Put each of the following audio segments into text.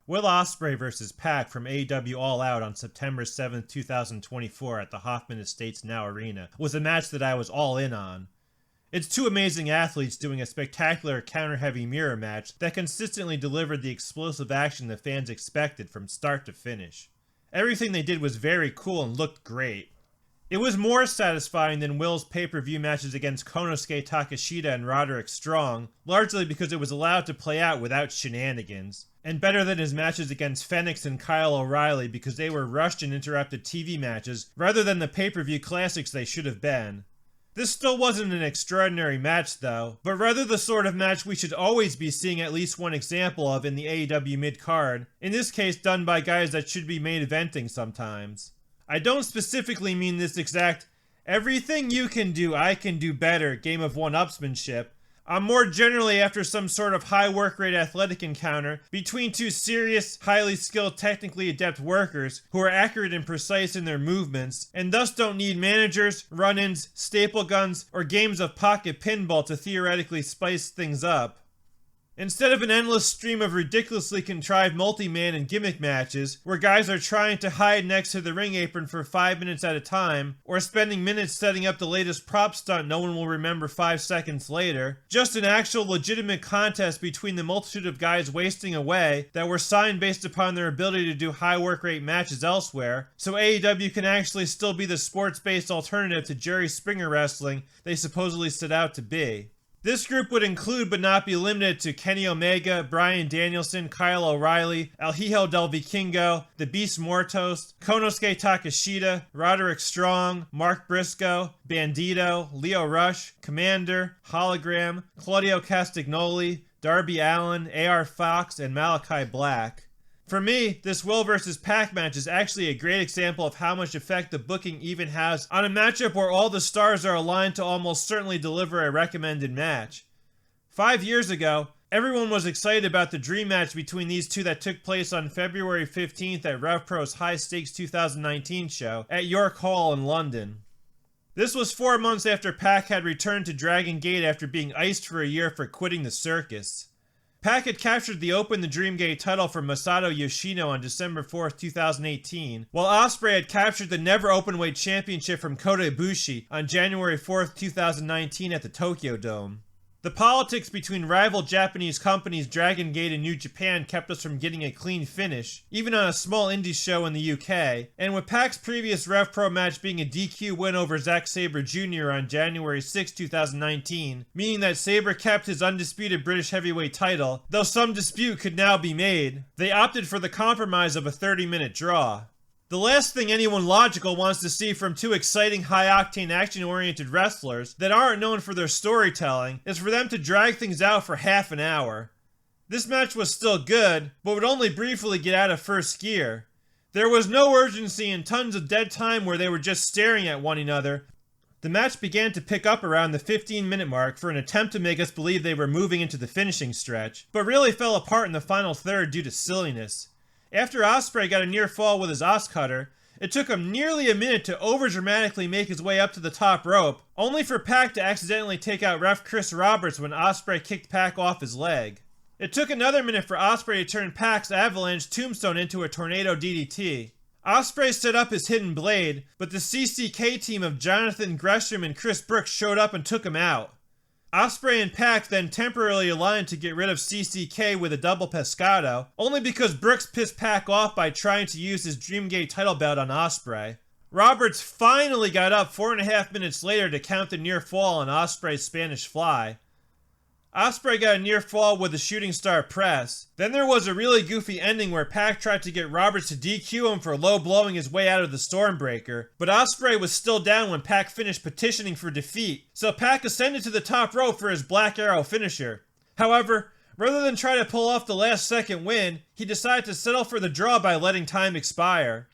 Will Ospreay vs. PAC from AEW All Out on September 7, 2024 at the Hoffman Estates NOW Arena was a match that I was all in on. It's two amazing athletes doing a spectacular counter-heavy mirror match that consistently delivered the explosive action the fans expected from start to finish. Everything they did was very cool and looked great. It was more satisfying than Will's pay-per-view matches against Konosuke Takeshita and Roderick Strong, largely because it was allowed to play out without shenanigans, and better than his matches against Fenix and Kyle O'Reilly because they were rushed and interrupted TV matches rather than the pay-per-view classics they should have been. This still wasn't an extraordinary match though, but rather the sort of match we should always be seeing at least one example of in the AEW mid-card, in this case done by guys that should be main eventing sometimes. I don't specifically mean this exact, everything you can do, I can do better game of one-upsmanship. I'm more generally after some sort of high work rate athletic encounter between two serious, highly skilled, technically adept workers who are accurate and precise in their movements, and thus don't need managers, run-ins, staple guns, or games of pocket pinball to theoretically spice things up. Instead of an endless stream of ridiculously contrived multi-man and gimmick matches, where guys are trying to hide next to the ring apron for 5 minutes at a time, or spending minutes setting up the latest prop stunt no one will remember 5 seconds later, just an actual legitimate contest between the multitude of guys wasting away that were signed based upon their ability to do high work rate matches elsewhere, so AEW can actually still be the sports-based alternative to Jerry Springer wrestling they supposedly set out to be. This group would include but not be limited to Kenny Omega, Bryan Danielson, Kyle O'Reilly, El Hijo del Vikingo, The Beast Mortos, Konosuke Takeshita, Roderick Strong, Mark Briscoe, Bandito, Lio Rush, Commander, Hologram, Claudio Castagnoli, Darby Allin, AR Fox, and Malachi Black. For me, this Will vs. PAC match is actually a great example of how much effect the booking even has on a matchup where all the stars are aligned to almost certainly deliver a recommended match. 5 years ago, everyone was excited about the dream match between these two that took place on February 15th at RevPro's High Stakes 2019 show at York Hall in London. This was 4 months after PAC had returned to Dragon Gate after being iced for a year for quitting the circus. PAC had captured the Open the Dream Gate title from Masato Yoshino on December 4th, 2018, while Osprey had captured the Never Openweight Championship from Kota Ibushi on January 4th, 2019 at the Tokyo Dome. The politics between rival Japanese companies Dragon Gate and New Japan kept us from getting a clean finish, even on a small indie show in the UK, and with PAC's previous RevPro match being a DQ win over Zack Sabre Jr. on January 6, 2019, meaning that Sabre kept his undisputed British heavyweight title, though some dispute could now be made, they opted for the compromise of a 30-minute draw. The last thing anyone logical wants to see from two exciting high-octane action-oriented wrestlers that aren't known for their storytelling is for them to drag things out for half an hour. This match was still good, but would only briefly get out of first gear. There was no urgency and tons of dead time where they were just staring at one another. The match began to pick up around the 15-minute mark for an attempt to make us believe they were moving into the finishing stretch, but really fell apart in the final third due to silliness. After Osprey got a near fall with his Os Cutter, it took him nearly a minute to overdramatically make his way up to the top rope, only for PAC to accidentally take out ref Chris Roberts when Osprey kicked PAC off his leg. It took another minute for Osprey to turn PAC's avalanche tombstone into a tornado DDT. Osprey set up his hidden blade, but the CCK team of Jonathan Gresham and Chris Brooks showed up and took him out. Osprey and PAC then temporarily aligned to get rid of CCK with a double pescado, only because Brooks pissed PAC off by trying to use his Dreamgate title belt on Osprey. Roberts finally got up 4.5 minutes later to count the near fall on Osprey's Spanish Fly. Osprey got a near fall with a shooting star press. Then there was a really goofy ending where PAC tried to get Roberts to DQ him for low blowing his way out of the Stormbreaker, but Osprey was still down when PAC finished petitioning for defeat, so PAC ascended to the top rope for his Black Arrow finisher. However, rather than try to pull off the last second win, he decided to settle for the draw by letting time expire.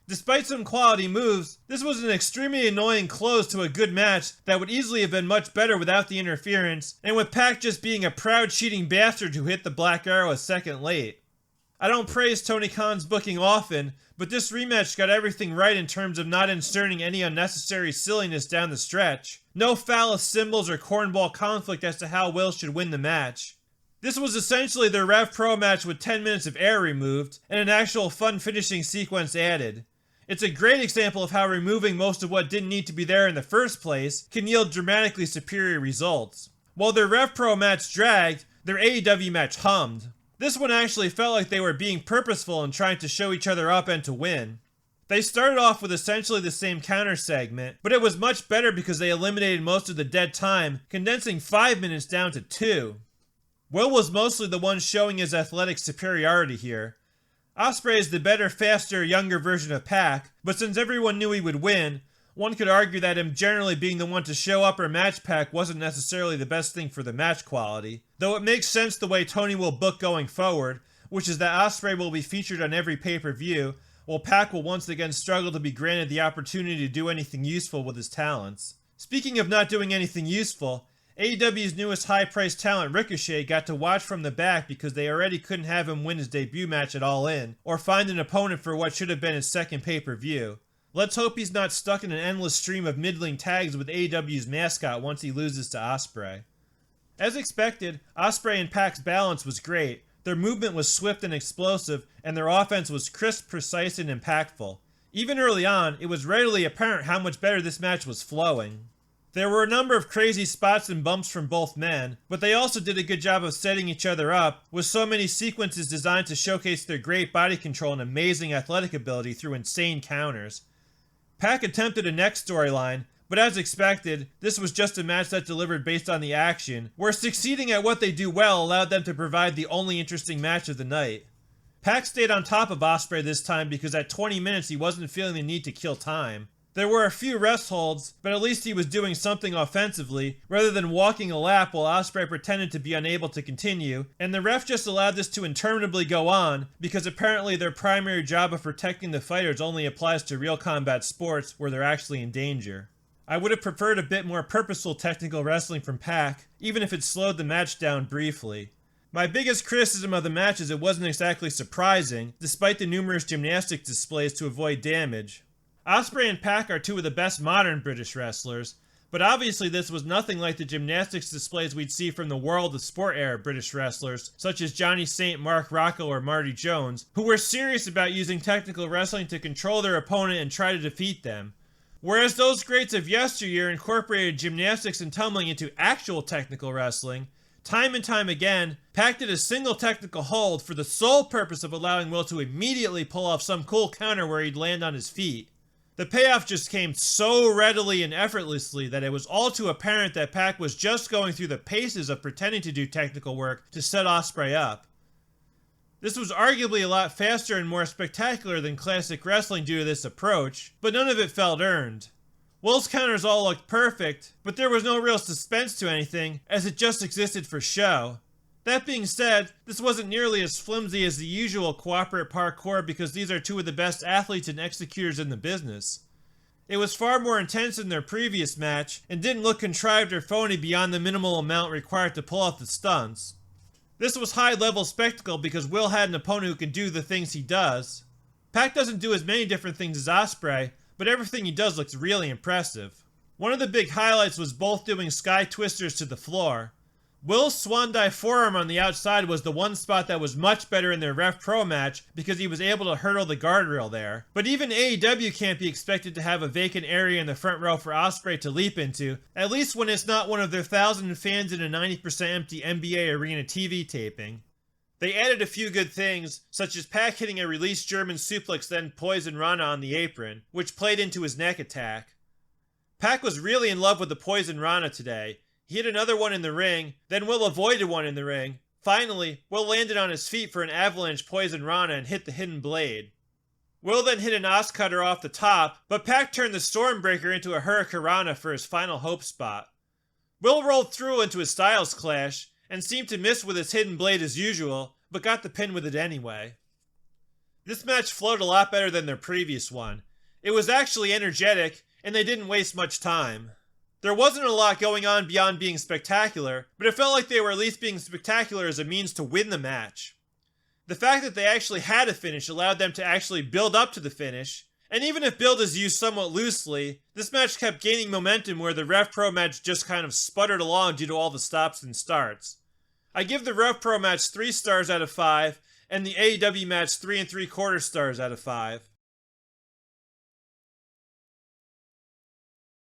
Despite some quality moves, this was an extremely annoying close to a good match that would easily have been much better without the interference, and with PAC just being a proud cheating bastard who hit the Black Arrow a second late. I don't praise Tony Khan's booking often, but this rematch got everything right in terms of not inserting any unnecessary silliness down the stretch. No phallus symbols or cornball conflict as to how Will should win the match. This was essentially their RevPro match with 10 minutes of air removed, and an actual fun finishing sequence added. It's a great example of how removing most of what didn't need to be there in the first place can yield dramatically superior results. While their RevPro match dragged, their AEW match hummed. This one actually felt like they were being purposeful in trying to show each other up and to win. They started off with essentially the same counter segment, but it was much better because they eliminated most of the dead time, condensing 5 minutes down to 2. Will was mostly the one showing his athletic superiority here. Osprey is the better, faster, younger version of PAC, but since everyone knew he would win, one could argue that him generally being the one to show up or match PAC wasn't necessarily the best thing for the match quality, though it makes sense the way Tony will book going forward, which is that Osprey will be featured on every pay-per-view, while PAC will once again struggle to be granted the opportunity to do anything useful with his talents. Speaking of not doing anything useful, AEW's newest high-priced talent Ricochet got to watch from the back because they already couldn't have him win his debut match at All In, or find an opponent for what should have been his second pay-per-view. Let's hope he's not stuck in an endless stream of middling tags with AEW's mascot once he loses to Osprey. As expected, Osprey and PAC's balance was great, their movement was swift and explosive, and their offense was crisp, precise, and impactful. Even early on, it was readily apparent how much better this match was flowing. There were a number of crazy spots and bumps from both men, but they also did a good job of setting each other up, with so many sequences designed to showcase their great body control and amazing athletic ability through insane counters. PAC attempted a next storyline, but as expected, this was just a match that delivered based on the action, where succeeding at what they do well allowed them to provide the only interesting match of the night. PAC stayed on top of Osprey this time because at 20 minutes he wasn't feeling the need to kill time. There were a few rest holds, but at least he was doing something offensively, rather than walking a lap while Osprey pretended to be unable to continue, and the ref just allowed this to interminably go on, because apparently their primary job of protecting the fighters only applies to real combat sports where they're actually in danger. I would have preferred a bit more purposeful technical wrestling from PAC, even if it slowed the match down briefly. My biggest criticism of the match is it wasn't exactly surprising, despite the numerous gymnastics displays to avoid damage. Osprey and PAC are two of the best modern British wrestlers, but obviously this was nothing like the gymnastics displays we'd see from the World of Sport era British wrestlers, such as Johnny Saint, Mark Rocco, or Marty Jones, who were serious about using technical wrestling to control their opponent and try to defeat them. Whereas those greats of yesteryear incorporated gymnastics and tumbling into actual technical wrestling, time and time again, PAC did a single technical hold for the sole purpose of allowing Will to immediately pull off some cool counter where he'd land on his feet. The payoff just came so readily and effortlessly that it was all too apparent that PAC was just going through the paces of pretending to do technical work to set Osprey up. This was arguably a lot faster and more spectacular than classic wrestling due to this approach, but none of it felt earned. Will's counters all looked perfect, but there was no real suspense to anything, as it just existed for show. That being said, this wasn't nearly as flimsy as the usual cooperative parkour because these are two of the best athletes and executors in the business. It was far more intense than their previous match, and didn't look contrived or phony beyond the minimal amount required to pull off the stunts. This was high-level spectacle because Will had an opponent who can do the things he does. PAC doesn't do as many different things as Osprey, but everything he does looks really impressive. One of the big highlights was both doing sky twisters to the floor. Will's swan dive forearm on the outside was the one spot that was much better in their RevPro match because he was able to hurdle the guardrail there. But even AEW can't be expected to have a vacant area in the front row for Osprey to leap into, at least when it's not one of their 1,000 fans in a 90% empty NBA arena TV taping. They added a few good things, such as PAC hitting a released German suplex then Poison Rana on the apron, which played into his neck attack. PAC was really in love with the Poison Rana today. He hit another one in the ring, then Will avoided one in the ring. Finally, Will landed on his feet for an avalanche Poison Rana and hit the hidden blade. Will then hit an Os Cutter off the top, but PAC turned the Stormbreaker into a Hurricanrana for his final hope spot. Will rolled through into a Styles Clash, and seemed to miss with his hidden blade as usual, but got the pin with it anyway. This match flowed a lot better than their previous one. It was actually energetic, and they didn't waste much time. There wasn't a lot going on beyond being spectacular, but it felt like they were at least being spectacular as a means to win the match. The fact that they actually had a finish allowed them to actually build up to the finish, and even if build is used somewhat loosely, this match kept gaining momentum where the RevPro match just kind of sputtered along due to all the stops and starts. I give the RevPro match 3 stars out of 5, and the AEW match 3 3/4 stars out of 5.